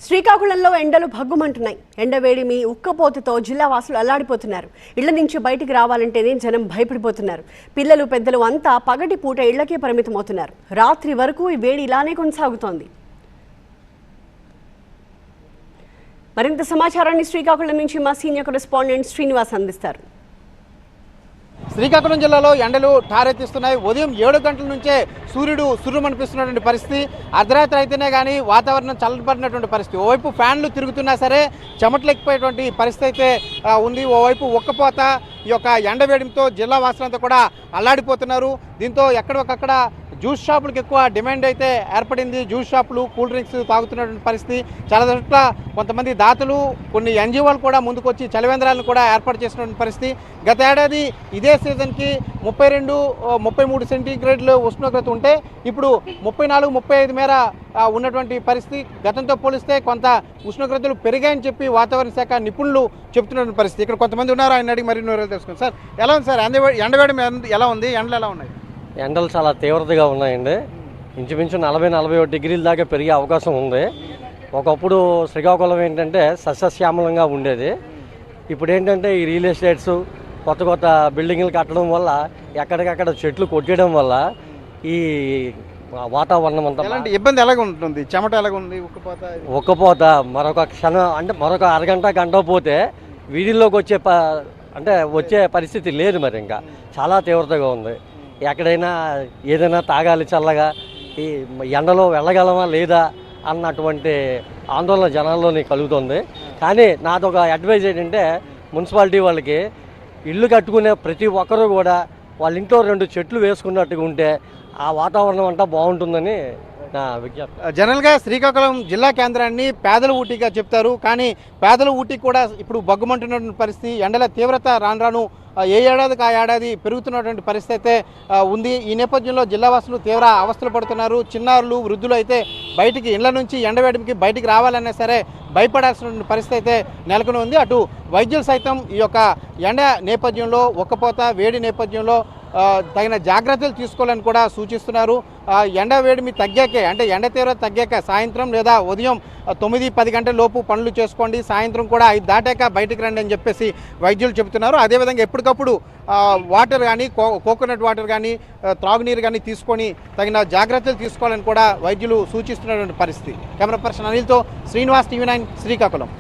శ్రీకాకుళంలో ఎండలు భగ్గుమంటున్నాయి. ఎండవేడిమి ఉక్కపోతతో జిల్లా వాసులు అల్లాడిపోతున్నారు. ఇళ్ల నుంచి బయటికి రావాలంటేనే జనం భయపడిపోతున్నారు. పిల్లలు పెద్దలు అంతా పగటి పూట ఇళ్లకే పరిమితమవుతున్నారు. రాత్రి వరకు ఈ వేడి ఇలానే కొనసాగుతోంది. మరింత సమాచారాన్ని శ్రీకాకుళం నుంచి మా సీనియర్ కరెస్పాండెంట్ శ్రీనివాస్ అందిస్తారు. శ్రీకాకుళం జిల్లాలో ఎండలు ఠారెత్తిస్తున్నాయి. ఉదయం 7 గంటల నుంచే సూర్యుడు సుర్రుమనిపిస్తున్నటువంటి పరిస్థితి. అర్ధరాత్రి అయితేనే కానీ వాతావరణం చల్లబడినటువంటి పరిస్థితి. ఓవైపు ఫ్యాన్లు తిరుగుతున్నా సరే చెమటలెక్కిపోయేటువంటి పరిస్థితి అయితే ఉంది. ఓవైపు ఉక్కపోత, ఈ యొక్క ఎండవేడితో జిల్లా వాసులంతా కూడా అల్లాడిపోతున్నారు. దీంతో ఎక్కడొకక్కడ జ్యూస్ షాపులకు ఎక్కువ డిమాండ్ అయితే ఏర్పడింది. జ్యూస్ షాపులు, కూల్ డ్రింక్స్ తాగుతున్నటువంటి పరిస్థితి. చాలా చోట్ల కొంతమంది దాతలు, కొన్ని ఎన్జిఓలు కూడా ముందుకొచ్చి చలివేంద్రాలను కూడా ఏర్పాటు చేసినటువంటి పరిస్థితి. గత ఏడాది ఇదే సీజన్కి 32-33 సెంటీగ్రేడ్లు ఉష్ణోగ్రత ఉంటే ఇప్పుడు 34-35 మేర ఉన్నటువంటి పరిస్థితి. గతంతో పోలిస్తే కొంత ఉష్ణోగ్రతలు పెరిగాయని చెప్పి వాతావరణ శాఖ నిపుణులు చెప్తున్నటువంటి పరిస్థితి. ఇక్కడ కొంతమంది ఉన్నారు, ఆయన అడిగి మరిన్ని వివరాలు తెలుసుకుంటాం. సార్, ఎలా ఉంది సార్? ఎండవేడి ఎలా ఉంది? ఎండలు ఎలా ఉన్నాయి? ఎండలు చాలా తీవ్రతగా ఉన్నాయండి. ఇంచుమించు 40-41 డిగ్రీల దాకా పెరిగే అవకాశం ఉంది. ఒకప్పుడు శ్రీకాకుళం ఏంటంటే సస్యశ్యామలంగా ఉండేది. ఇప్పుడు ఏంటంటే ఈ రియల్ ఎస్టేట్స్, కొత్త కొత్త బిల్డింగ్లు కట్టడం వల్ల, ఎక్కడికక్కడ చెట్లు కొట్టడం వల్ల ఈ వాతావరణం అంతా ఇబ్బంది ఎలాగ ఉంటుంది? చెమట ఎలాగ ఉంది? ఉక్కపోత మరొక క్షణం, అంటే మరొక అరగంట గంట పోతే వీధుల్లోకి వచ్చే పరిస్థితి లేదు. మరి ఇంకా చాలా తీవ్రతగా ఉంది. ఎక్కడైనా ఏదైనా తాగాలి చల్లగా, ఈ ఎండలో వెళ్ళగలమా లేదా అన్నటువంటి ఆందోళన జనాల్లోని కలుగుతుంది. కానీ నాదొక అడ్వైజ్ ఏంటంటే, మున్సిపాలిటీ వాళ్ళకి ఇల్లు కట్టుకునే ప్రతి ఒక్కరూ కూడా వాళ్ళ ఇంట్లో 2 చెట్లు వేసుకున్నట్టుగా ఉంటే ఆ వాతావరణం అంతా బాగుంటుందని నా విజ్ఞప్తి. జనరల్గా శ్రీకాకుళం జిల్లా కేంద్రాన్ని పేదల ఊటీగా చెప్తారు. కానీ పేదల ఊటీ కూడా ఇప్పుడు బగ్గుమంటున్నటువంటి పరిస్థితి. ఎండల తీవ్రత రాను ఏ ఏడాదికి ఆ ఏడాది పెరుగుతున్నటువంటి పరిస్థితి అయితే ఉంది. ఈ నేపథ్యంలో జిల్లావాసులు తీవ్ర అవస్థలు పడుతున్నారు. చిన్నారులు, వృద్ధులు అయితే బయటికి ఇళ్ల నుంచి ఎండవేడికి బయటికి రావాలన్నా సరే భయపడాల్సిన పరిస్థితి అయితే నెలకొని ఉంది. అటు వైద్యులు సైతం ఈ యొక్క ఎండ నేపథ్యంలో, ఉక్కపోత, వేడి నేపథ్యంలో తగిన జాగ్రత్తలు తీసుకోవాలని కూడా సూచిస్తున్నారు. ఎండ వేడిమి తగ్గాకే, అంటే ఎండ తీవ్రత తగ్గాక సాయంత్రం లేదా ఉదయం 9-10 గంటల లోపు పనులు చేసుకోండి, సాయంత్రం కూడా 5 దాటాక బయటికి రండి అని చెప్పేసి వైద్యులు చెబుతున్నారు. అదేవిధంగా ఎప్పటికప్పుడు వాటర్ కానీ, కోకోనట్ వాటర్ కానీ, త్రాగునీరు కానీ తీసుకొని తగిన జాగ్రత్తలు తీసుకోవాలని కూడా వైద్యులు సూచిస్తున్నటువంటి పరిస్థితి. కెమెరా పర్సన్ అనిల్తో శ్రీనివాస్, TV9 శ్రీకాకుళం.